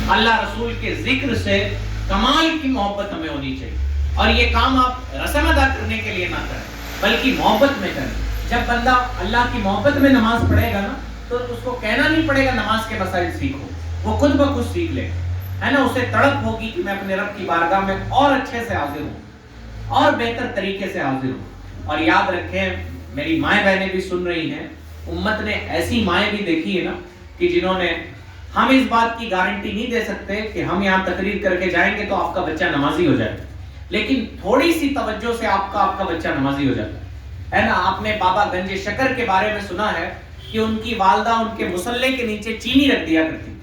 اللہ رسول کے ذکر سے کمال کی محبت ہمیں ہونی چاہیے. اور یہ کام آپ رسم ادا کرنے کے لیے نہ کریں بلکہ محبت میں کریں. جب بندہ اللہ کی محبت میں نماز پڑھے گا نا تو اس کو کہنا نہیں پڑے گا نماز کے مسائل سیکھو, وہ خود بخود سیکھ لے گا, ہے نا. اسے تڑپ ہوگی کہ میں اپنے رب کی بارگاہ میں اور اچھے سے حاضر ہوں اور بہتر طریقے سے حاضر ہوں. اور یاد رکھیں, میری مائیں بہنیں بھی سن رہی ہیں, امت نے ایسی مائیں بھی دیکھی ہے نا کہ جنہوں نے, ہم اس بات کی گارنٹی نہیں دے سکتے کہ ہم یہاں تقریر کر کے جائیں گے تو آپ کا بچہ نمازی ہو جائے, لیکن تھوڑی سی توجہ سے آپ کا بچہ نمازی ہو جاتا ہے نا. آپ نے بابا گنج شکر کے بارے میں سنا ہے کہ ان کی والدہ ان کے مصلے کے نیچے چینی رکھ دیا کرتی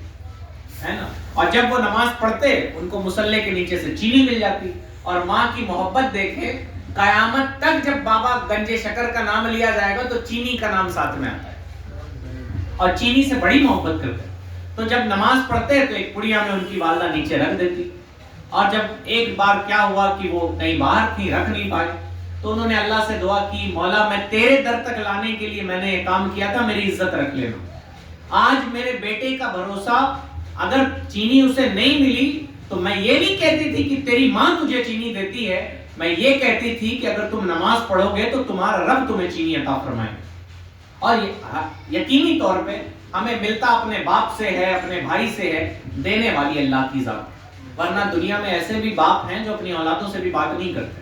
ہے نا, اور جب وہ نماز پڑھتے ان کو مصلے کے نیچے سے چینی مل جاتی. اور ماں کی محبت دیکھیں, قیامت تک جب بابا گنج شکر کا نام لیا جائے گا تو چینی کا نام ساتھ میں آتا ہے اور چینی سے بڑی محبت کرتے ہیں. تو جب نماز پڑھتے تو ایک پڑیا میں ان کی والدہ نیچے رکھ دیتی, اور جب ایک بار کیا ہوا کہ وہ کہیں باہر تھی, رکھ نہیں پائے, تو انہوں نے اللہ سے دعا کی, مولا میں تیرے در تک لانے کے لیے میں نے یہ کام کیا تھا, میری عزت رکھ لینا. آج میرے بیٹے کا بھروسہ, اگر چینی اسے نہیں ملی تو میں یہ نہیں کہتی تھی کہ تیری ماں تجھے چینی دیتی ہے, میں یہ کہتی تھی کہ اگر تم نماز پڑھو گے تو تمہارا رب تمہیں چینی عطا فرمائے. اور یقینی طور پہ ہمیں ملتا اپنے باپ سے ہے, اپنے بھائی سے ہے, دینے والی اللہ کی ذات. ورنہ دنیا میں ایسے بھی باپ ہیں جو اپنی اولادوں سے بھی بات نہیں کرتے,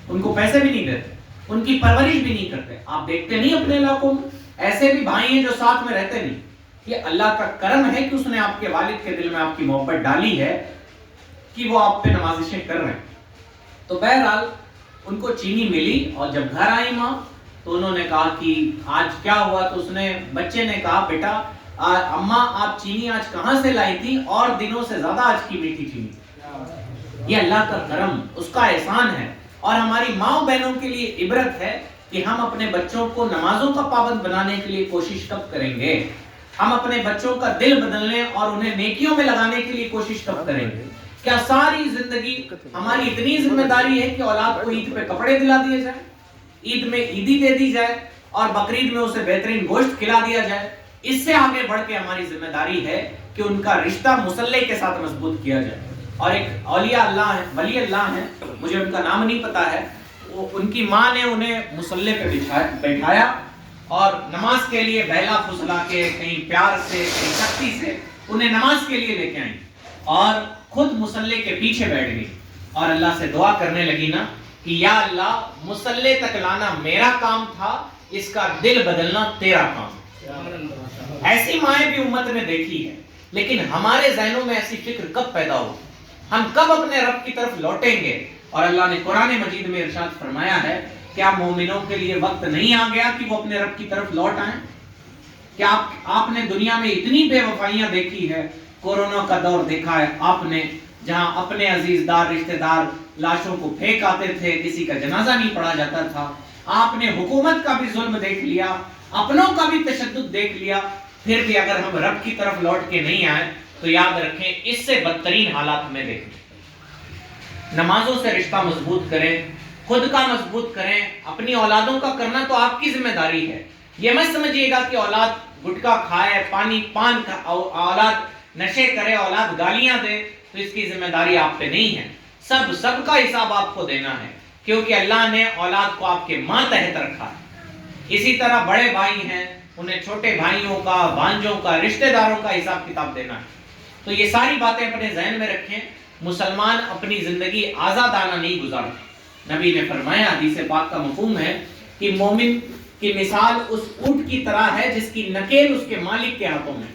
ان کو پیسے بھی نہیں دیتے, ان کی پرورش بھی نہیں کرتے. آپ دیکھتے نہیں اپنے علاقوں میں ایسے بھی بھائی ہیں جو ساتھ میں رہتے نہیں. یہ اللہ کا کرم ہے کہ اس نے آپ کے والد کے دل میں آپ کی محبت ڈالی ہے کہ وہ آپ پہ نوازشیں کر رہے ہیں. تو بہرحال ان کو چینی ملی, اور جب گھر آئی ماں تو انہوں نے کہا کہ آج کیا ہوا, تو اس نے, بچے نے کہا, بیٹا اماں آپ چینی آج کہاں سے لائی تھی, اور دنوں سے زیادہ آج کی میٹھی چینی. یہ اللہ کا کرم, اس کا احسان ہے. اور ہماری ماں بہنوں کے لیے عبرت ہے کہ ہم اپنے بچوں کو نمازوں کا پابند بنانے کے لیے کوشش کب کریں گے, ہم اپنے بچوں کا دل بدلنے اور انہیں نیکیوں میں لگانے کے لیے کوشش کب کریں گے. کیا ساری زندگی ہماری اتنی ذمہ داری ہے کہ اولاد کو عید پہ کپڑے دلا دیے جائیں, عید میں عیدی دے دی جائے, اور بقرعید میں اسے بہترین گوشت کھلا دیا جائے؟ اس سے آگے بڑھ کے ہماری ذمہ داری ہے کہ ان کا رشتہ مصلے کے ساتھ مضبوط کیا جائے. اور ایک اولیاء اللہ ہے, ولی اللہ ہیں, مجھے ان کا نام نہیں پتا ہے, ان کی ماں نے انہیں مصلے پہ بیٹھایا اور نماز کے لیے بہلا پھسلا کے, کہیں پیار سے, کہیں سختی سے انہیں نماز کے لیے لے کے آئیں, اور خود مصلے کے پیچھے بیٹھ گئی اور اللہ سے دعا کرنے لگی نا کہ یا اللہ, مصلے تک لانا میرا کام تھا, اس کا دل بدلنا تیرا کام. ایسی مائیں بھی امت نے دیکھی ہے, لیکن ہمارے ذہنوں میں ایسی فکر کب پیدا ہو, ہم کب اپنے رب کی طرف لوٹیں گے؟ اور اللہ نے قرآن مجید میں ارشاد فرمایا ہے, کیا مومنوں کے لیے وقت نہیں آ گیا کہ وہ اپنے رب کی طرف لوٹ آئیں؟ کیا آپ نے دنیا میں اتنی بے وفائیاں دیکھی ہے, کورونا کا دور دیکھا ہے آپ نے, جہاں اپنے عزیز دار, رشتہ دار لاشوں کو پھینک آتے تھے, کسی کا جنازہ نہیں پڑھا جاتا تھا. آپ نے حکومت کا بھی ظلم دیکھ لیا, اپنوں کا بھی تشدد دیکھ لیا, پھر بھی اگر ہم رب کی طرف لوٹ کے نہیں آئے تو یاد رکھیں اس سے بدترین حالات ہمیں دیکھیں. نمازوں سے رشتہ مضبوط کریں, خود کا مضبوط کریں, اپنی اولادوں کا کرنا تو آپ کی ذمہ داری ہے. یہ مت سمجھیے گا کہ اولاد گٹکا کھائے, پان اولاد نشے کرے, اولاد گالیاں دے تو اس کی ذمہ داری آپ پہ نہیں ہے. سب کا حساب آپ کو دینا ہے, کیونکہ اللہ نے اولاد کو آپ کے ماتحت رکھا ہے. اسی طرح بڑے بھائی ہیں, انہیں چھوٹے بھائیوں کا, بھانجوں کا, رشتہ داروں کا حساب کتاب دینا ہے. تو یہ ساری باتیں اپنے ذہن میں رکھیں. مسلمان اپنی زندگی آزادانہ نہیں گزارتا. نبی نے فرمایا, حدیث پاک کا مفہوم ہے کہ مومن کی مثال اس اونٹ کی طرح ہے جس کی نکیل اس کے مالک کے ہاتھوں میں.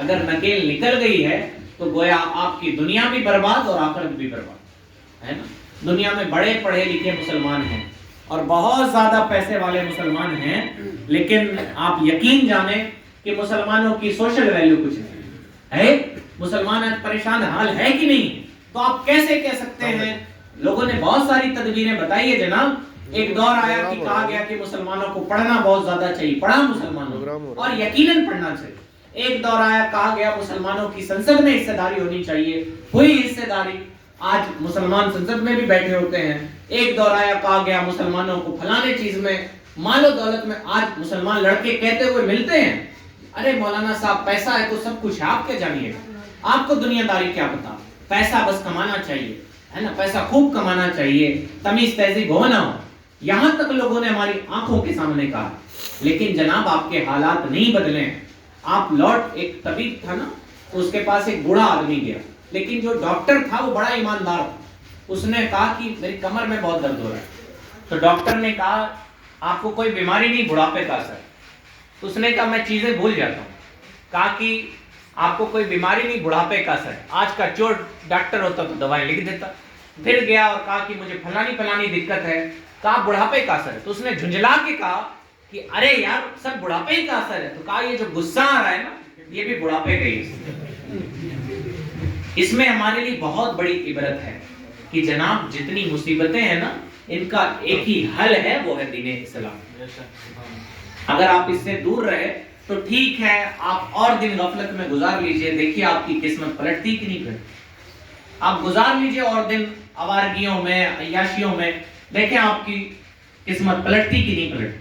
اگر نکیل نکل گئی ہے تو گویا آپ کی دنیا بھی برباد اور آخرت بھی برباد ہے نا. دنیا میں بڑے پڑھے لکھے مسلمان ہیں اور بہت زیادہ پیسے والے مسلمان ہیں, لیکن آپ یقین جانیں کہ مسلمانوں کی سوشل ویلیو کچھ نہیں ہے. مسلمان آج پریشان حال ہے کہ نہیں؟ تو آپ کیسے کہہ سکتے ہیں؟ لوگوں نے بہت ساری تدبیریں بتائی ہے جناب. ایک دور آیا کہ کہا گیا کہ مسلمانوں کو پڑھنا بہت زیادہ چاہیے, پڑھا مسلمانوں, اور یقیناً پڑھنا چاہیے. ایک دور آیا کہا گیا مسلمانوں کی سنسد میں حصہ داری ہونی چاہیے, ہوئی حصہ داری, آج مسلمان سنسد میں بھی بیٹھے ہوتے ہیں. ایک دور آیا کہا گیا مسلمانوں کو فلانے چیز میں, مال و دولت میں. آج مسلمان لڑکے کہتے ہوئے ملتے ہیں, ارے مولانا صاحب پیسہ ہے تو سب کچھ ہے, آپ کیا جانیے گا. آپ کو دنیا داری کیا پتا، پیسہ بس کمانا چاہیے، ہے نا، پیسہ خوب کمانا چاہیے، تمیز تہذیب ہو نہ ہو، یہاں تک لوگوں نے ہماری آنکھوں کے سامنے کہا۔ لیکن جناب آپ کے حالات نہیں بدلے۔ آپ لوٹ، ایک طبیب تھا نا، اس کے پاس ایک بوڑھا آدمی گیا، لیکن جو ڈاکٹر تھا وہ بڑا ایماندار تھا۔ اس نے کہا کہ میری کمر میں بہت درد ہو رہا ہے۔ تو ڈاکٹر نے کہا آپ کو کوئی بیماری نہیں، بڑھاپے کا اثر۔ تو اس نے کہا میں چیزیں بھول جاتا ہوں۔ کہا کہ آپ کو کوئی بیماری نہیں، بڑھاپے کا اثر۔ آج کا چور ڈاکٹر ہوتا تو دوائیں لکھ دیتا۔ پھر گیا اور کہا کہ مجھے فلانی دقت ہے۔ کہا بڑھاپے کا اثر ہے۔ تو اس نے جھنجھلا کے کہا کہ ارے یار سب بڑھاپے ہی کا اثر ہے۔ تو کہا یہ جو غصہ آ رہا ہے نا، یہ بھی بڑھاپے کا ہی ہے۔ اس میں ہمارے لیے بہت بڑی عبرت ہے کہ جناب جتنی مصیبتیں ہیں نا، ان کا ایک ہی حل ہے، وہ ہے دین اسلام۔ اگر آپ اس سے دور رہے تو ٹھیک ہے، آپ اور دن غفلت میں گزار لیجئے، دیکھیے آپ کی قسمت پلٹتی کہ نہیں پلٹتی۔ آپ گزار لیجئے اور دن آوارگیوں میں، عیاشیوں میں، دیکھیں آپ کی قسمت پلٹتی کہ نہیں پلٹتی۔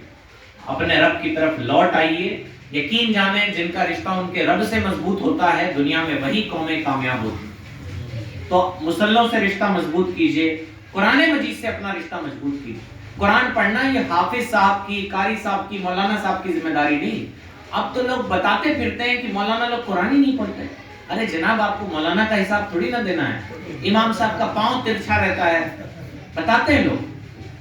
اپنے رب کی طرف لوٹ آئیے۔ یقین جانیں جن کا رشتہ ان کے رب سے مضبوط ہوتا ہے، دنیا میں وہی قومیں کامیاب ہوتی ہیں۔ تو مصلوں سے رشتہ مضبوط کیجئے، قرآن مجید سے اپنا رشتہ مضبوط کیجئے۔ قرآن پڑھنا یہ حافظ صاحب کی، قاری صاحب کی، مولانا صاحب کی ذمہ داری نہیں۔ اب تو لوگ بتاتے پھرتے ہیں کہ مولانا لوگ قرآن ہی نہیں پڑھتے۔ ارے جناب آپ کو مولانا کا حساب تھوڑی نہ دینا ہے، امام صاحب کا پاؤں ترچھا رہتا ہے، بتاتے ہیں لوگ۔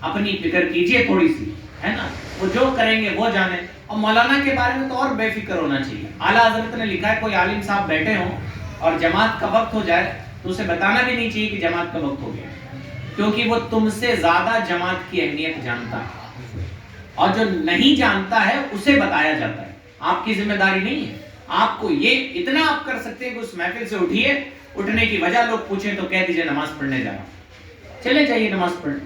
اپنی فکر کیجئے تھوڑی سی، ہے نا، وہ جو کریں گے وہ جانے۔ اور مولانا کے بارے میں تو اور بے فکر ہونا چاہیے۔ اعلیٰ حضرت نے لکھا ہے کوئی عالم صاحب بیٹھے ہوں اور جماعت کا وقت ہو جائے تو اسے بتانا بھی نہیں چاہیے کہ جماعت کا وقت ہو گیا، کیونکہ وہ تم سے زیادہ جماعت کی اہمیت جانتا ہے، اور جو نہیں جانتا ہے اسے بتایا جاتا ہے۔ آپ کی ذمہ داری نہیں ہے۔ آپ کو یہ اتنا آپ کر سکتے ہیں کہ اس محفل سے اٹھیے، اٹھنے کی وجہ لوگ پوچھیں تو کہہ دیجئے نماز پڑھنے جا رہا ہوں، چلے جائیے نماز پڑھنے۔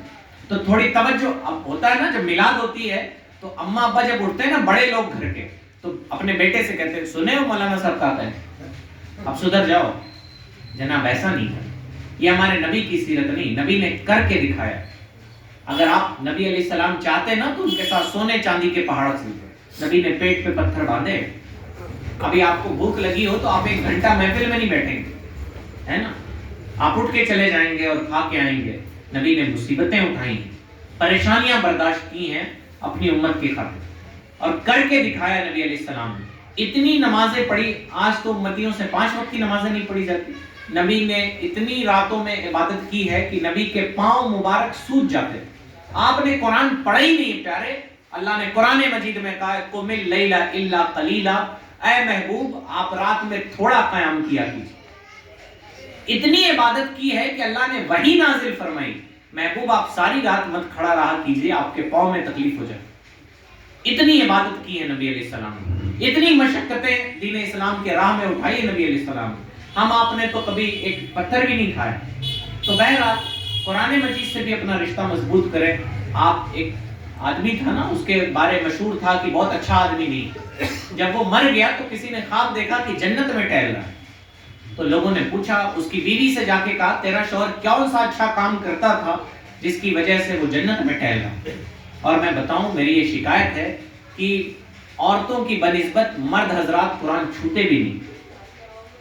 تو تھوڑی توجہ اب ہوتا ہے نا، جب میلاد ہوتی ہے تو اماں ابا جب اٹھتے ہیں نا، بڑے لوگ گھر کے، تو اپنے بیٹے سے کہتے ہیں سنے ہو مولانا صاحب کا آتا ہے، اب سدھر جاؤ۔ جناب ایسا نہیں ہے، یہ ہمارے نبی کی سیرت نہیں، نبی نے کر کے دکھایا۔ اگر آپ نبی علیہ السلام چاہتے نا تو ان کے ساتھ سونے چاندی کے پہاڑ سلتے۔ نبی نے پیٹ پہ پتھر باندھے۔ ابھی آپ کو بھوک لگی ہو تو آپ 1 گھنٹہ محفل میں نہیں بیٹھیں گے، ہے نا، آپ اٹھ کے چلے جائیں گے اور کھا کے آئیں گے۔ نبی نے مصیبتیں اٹھائی ہیں، پریشانیاں برداشت کی ہیں اپنی امت کی خاطر، اور کر کے دکھایا نبی علیہ السلام نے۔ اتنی نمازیں پڑھی، آج تو امتیوں سے 5 وقت کی نمازیں نہیں پڑھی جاتی۔ نبی نے اتنی راتوں میں عبادت کی ہے کہ نبی کے پاؤں مبارک سوج جاتے۔ آپ نے قرآن پڑھا ہی نہیں پیارے۔ اللہ نے قرآن مجید میں کہا ہے قم اللیل الا قلیلا، اے محبوب آپ رات میں تھوڑا قیام کیا کیجیے۔ اتنی عبادت کی ہے کہ اللہ نے وحی نازل فرمائی، محبوب آپ ساری رات مت کھڑا رہا کیجیے، آپ کے پاؤں میں تکلیف ہو جائے۔ اتنی عبادت کی ہے نبی علیہ السلام نے، اتنی مشقتیں دین اسلام کے راہ میں اٹھائی ہے نبی علیہ السلام نے۔ ہم آپ نے تو کبھی ایک پتھر بھی نہیں کھایا۔ تو بہرحال قرآن مجید سے بھی اپنا رشتہ مضبوط کریں۔ آپ ایک آدمی تھا نا، اس کے بارے مشہور تھا کہ بہت اچھا آدمی نہیں۔ جب وہ مر گیا تو کسی نے خواب دیکھا کہ جنت میں ٹہل رہا ہے۔ تو لوگوں نے پوچھا، اس کی بیوی سے جا کے کہا تیرا شوہر کون سا اچھا کام کرتا تھا جس کی وجہ سے وہ جنت میں ٹہل رہا؟ اور میں بتاؤں میری یہ شکایت ہے کہ عورتوں کی بنسبت مرد حضرات قرآن چھوتے بھی نہیں۔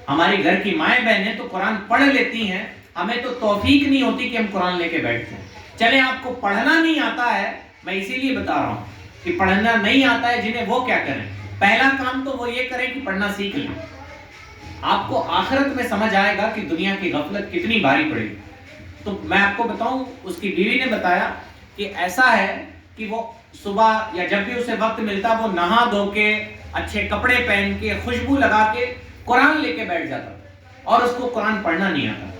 ہماری گھر کی مائیں بہنیں تو قرآن پڑھ لیتی ہیں، ہمیں تو توفیق نہیں ہوتی کہ ہم قرآن لے کے بیٹھتے ہیں۔ چلیں آپ کو پڑھنا نہیں آتا ہے، میں اسی لیے بتا رہا ہوں کہ پڑھنا نہیں آتا ہے جنہیں وہ کیا کریں، پہلا کام تو وہ یہ کریں کہ پڑھنا سیکھ لیں۔ آپ کو آخرت میں سمجھ آئے گا کہ دنیا کی غفلت کتنی بھاری پڑے گی۔ تو میں آپ کو بتاؤں، اس کی بیوی نے بتایا کہ ایسا ہے کہ وہ صبح یا جب بھی اسے وقت ملتا وہ نہا دھو کے اچھے کپڑے پہن کے خوشبو لگا کے قرآن لے کے بیٹھ جاتا تھا، اور اس کو قرآن پڑھنا نہیں آتا۔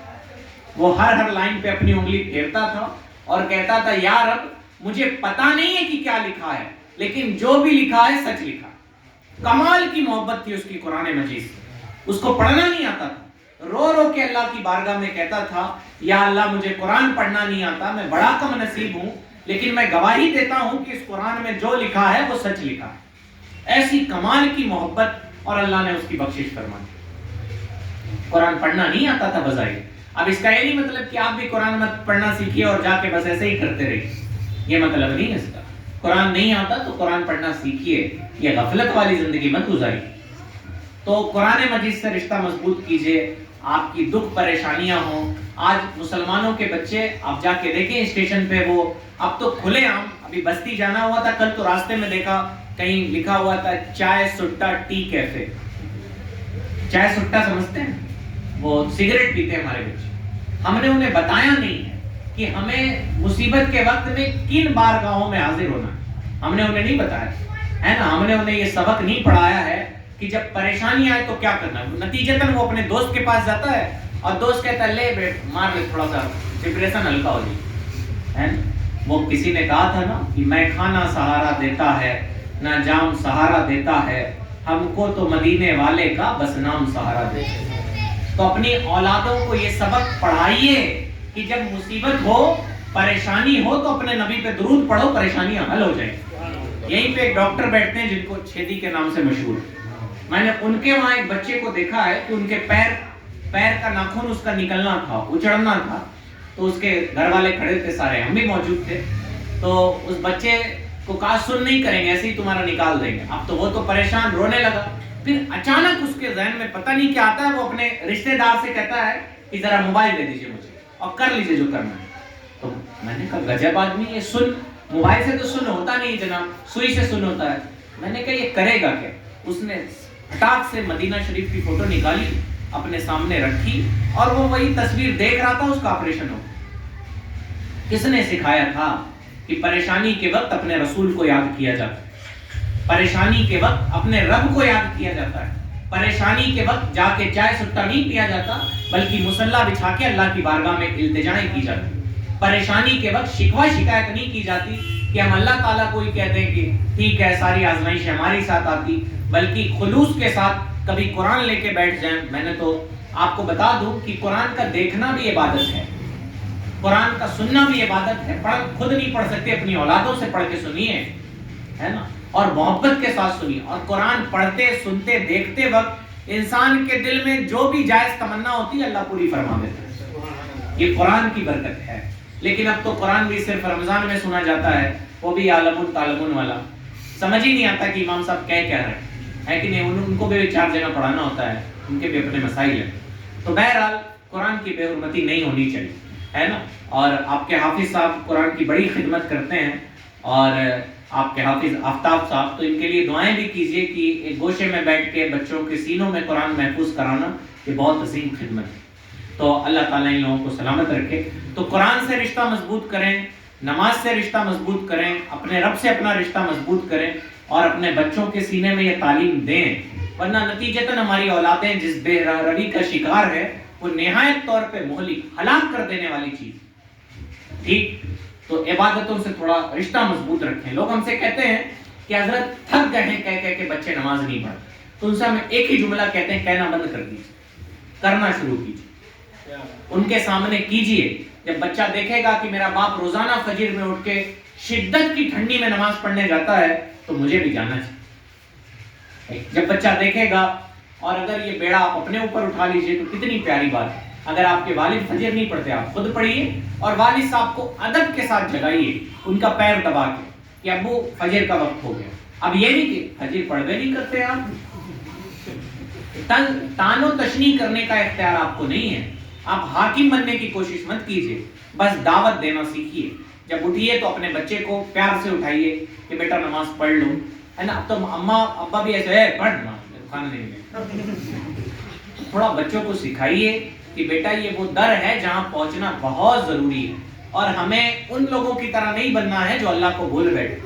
وہ ہر لائن پہ اپنی انگلی پھیرتا تھا اور کہتا تھا یا رب مجھے پتا نہیں ہے کہ کیا لکھا ہے، لیکن جو بھی لکھا ہے سچ لکھا۔ کمال کی محبت تھی اس کی قرآن مجید سے۔ اس کو پڑھنا نہیں آتا تھا، رو رو کے اللہ کی بارگاہ میں کہتا تھا یا اللہ مجھے قرآن پڑھنا نہیں آتا، میں بڑا کم نصیب ہوں، لیکن میں گواہی دیتا ہوں کہ اس قرآن میں جو لکھا ہے وہ سچ لکھا ہے۔ ایسی کمال کی محبت، اور اللہ نے اس کی بخشش فرمائی۔ قرآن پڑھنا نہیں آتا تھا بظاہر۔ اب اس کا یہ نہیں مطلب کہ آپ بھی قرآن مت پڑھنا سیکھیے اور جا کے بس ایسے ہی کرتے رہیے، یہ مطلب نہیں ہے اس کا۔ قرآن نہیں آتا تو قرآن پڑھنا سیکھیے، یہ غفلت والی زندگی مت گزاریے۔ تو قرآن مجید سے رشتہ مضبوط کیجئے. آپ کی دکھ پریشانیاں ہوں, آج مسلمانوں کے بچے آپ جا کے دیکھیں اسٹیشن پہ, وہ اب تو کھلے عام, ابھی بستی جانا ہوا تھا کل تو راستے میں دیکھا کہیں لکھا ہوا تھا چائے سٹا ٹی کیفے. چائے سٹا سمجھتے ہیں, وہ سگریٹ پیتے ہیں ہمارے بچے. ہم نے انہیں بتایا نہیں ہے کہ ہمیں مصیبت کے وقت میں کن بارگاہوں میں حاضر ہونا ہے, ہم نے انہیں نہیں بتایا ہے نا. ہم نے انہیں یہ سبق نہیں پڑھایا ہے کہ جب پریشانی آئے تو کیا کرنا ہے. نتیجتاً وہ اپنے دوست کے پاس جاتا ہے اور دوست کہتا ہے لے بیٹ مار لے تھوڑا سا ڈپریشن ہلکا ہو جائے. وہ کسی نے کہا تھا نا کہ میں کھانا سہارا دیتا ہے نہ جام سہارا دیتا ہے, ہم کو تو مدینے والے کا بس نام سہارا دیتا ہے. تو اپنی اولادوں کو یہ سبق پڑھائیے کہ جب مصیبت ہو پریشانی ہو تو اپنے نبی پہ درود پڑھو, پریشانیاں حل ہو جائیں. یہیں پہ ایک ڈاکٹر بیٹھتے ہیں جن کو چھیدی کے نام سے مشہور, میں نے ان کے وہاں ایک بچے کو دیکھا ہے کہ ان کے پیر کا ناخن اس کا نکلنا تھا, اچڑنا تھا, تو اس کے گھر والے کھڑے تھے سارے, ہم بھی موجود تھے. تو اس بچے کو کہا سن نہیں کریں گے, ایسے ہی تمہارا نکال دیں گے. اب تو وہ تو پریشان رونے لگا. پھر اچانک اس کے ذہن میں پتہ نہیں کیا آتا ہے, وہ اپنے رشتہ دار سے کہتا ہے کہ ذرا موبائل دے دیجئے مجھے اور کر لیجئے جو کرنا ہے. تو میں نے کہا گجب آدمی, یہ سن موبائل سے تو سن ہوتا نہیں جناب, سوئی سے سن ہوتا ہے. میں نے کہا یہ کرے گا کیا. اس نے پٹاخ سے مدینہ شریف کی فوٹو نکالی, اپنے سامنے رکھی, اور وہ وہی تصویر دیکھ رہا تھا, اس کا آپریشن ہو. کس نے سکھایا تھا کہ پریشانی کے وقت اپنے رسول کو یاد کیا جاتا ہے, پریشانی کے وقت اپنے رب کو یاد کیا جاتا ہے, پریشانی کے وقت جا کے چائے سٹا نہیں پیا جاتا بلکہ مصلی بچھا کے اللہ کی بارگاہ میں التجائیں کی جاتی. پریشانی کے وقت شکوہ شکایت نہیں کی جاتی کہ ہم اللہ تعالیٰ کو ہی کہتے ہیں کہ ٹھیک ہے ساری آزمائش ہمارے ساتھ آتی, بلکہ خلوص کے ساتھ کبھی قرآن لے کے بیٹھ جائیں. میں نے تو آپ کو بتا دوں کہ قرآن کا دیکھنا بھی عبادت ہے, قرآن کا سننا بھی عبادت ہے. خود نہیں پڑھ سکتے, اپنی اولادوں سے پڑھ کے سنیے, ہے نا, اور محبت کے ساتھ سنیے. اور قرآن پڑھتے سنتے دیکھتے وقت انسان کے دل میں جو بھی جائز تمنا ہوتی ہے اللہ پوری فرما دیتا ہے. یہ قرآن کی برکت ہے. لیکن اب تو قرآن بھی صرف رمضان میں سنا جاتا ہے, وہ بھی عالمون تعلمون والا, سمجھ ہی نہیں آتا کہ امام صاحب کہہ کیا رہے ہیں کہ نہیں. ان کو بھی 4 جگہ پڑھانا ہوتا ہے, ان کے بھی اپنے مسائل ہیں. تو بہرحال قرآن کی بے حرمتی نہیں ہونی چاہیے, ہے نا. اور آپ کے حافظ صاحب قرآن کی بڑی خدمت کرتے ہیں, اور آپ کے حافظ آفتاب صاحب, تو ان کے لیے دعائیں بھی کیجئے کہ ایک گوشے میں بیٹھ کے بچوں کے سینوں میں قرآن محفوظ کرانا یہ بہت عظیم خدمت ہے. تو اللہ تعالیٰ ان لوگوں کو سلامت رکھے. تو قرآن سے رشتہ مضبوط کریں, نماز سے رشتہ مضبوط کریں, اپنے رب سے اپنا رشتہ مضبوط کریں, اور اپنے بچوں کے سینے میں یہ تعلیم دیں. ورنہ نتیجتاً ہماری اولادیں جس بے روی کا شکار ہے وہ نہایت طور پہ مہلک, ہلاک کر دینے والی چیز. ٹھیک, تو عبادتوں سے تھوڑا رشتہ مضبوط رکھیں. لوگ ہم سے کہتے ہیں کہ حضرت تھک گئے ہیں کہہ کہہ کے بچے نماز نہیں پڑھتے, تو ان سے ہم ایک ہی جملہ کہتے ہیں, کہنا بند کر دیجیے, کرنا شروع کیجیے, ان کے سامنے کیجیے. جب بچہ دیکھے گا کہ میرا باپ روزانہ فجر میں اٹھ کے شدت کی ٹھنڈی میں نماز پڑھنے جاتا ہے تو مجھے بھی جانا چاہیے. جب بچہ دیکھے گا, اور اگر یہ بیڑا آپ اپنے اوپر اٹھا لیجئے تو کتنی پیاری بات ہے. اگر آپ کے والد فجر نہیں پڑھتے آپ خود پڑھیے, اور والد صاحب کو ادب کے ساتھ جگائیے, ان کا پیر دبا کے کہ ابو فجر کا وقت ہو گیا. اب یہ نہیں کہ فجر پڑھوے نہیں کرتے آپ, تان و تشنیع کرنے کا اختیار آپ کو نہیں ہے. آپ حاکم بننے کی کوشش مت کیجیے, بس دعوت دینا سیکھیے. جب اٹھیے تو اپنے بچے کو پیار سے اٹھائیے کہ بیٹا نماز پڑھ لو, ہے نا. اب تو اماں ابا بھی ایسے ہے پڑھ کھانا نہیں ملے. تھوڑا بچوں کو سکھائیے کہ بیٹا یہ وہ در ہے جہاں پہنچنا بہت ضروری ہے, اور ہمیں ان لوگوں کی طرح نہیں بننا ہے جو اللہ کو بھول بیٹھے.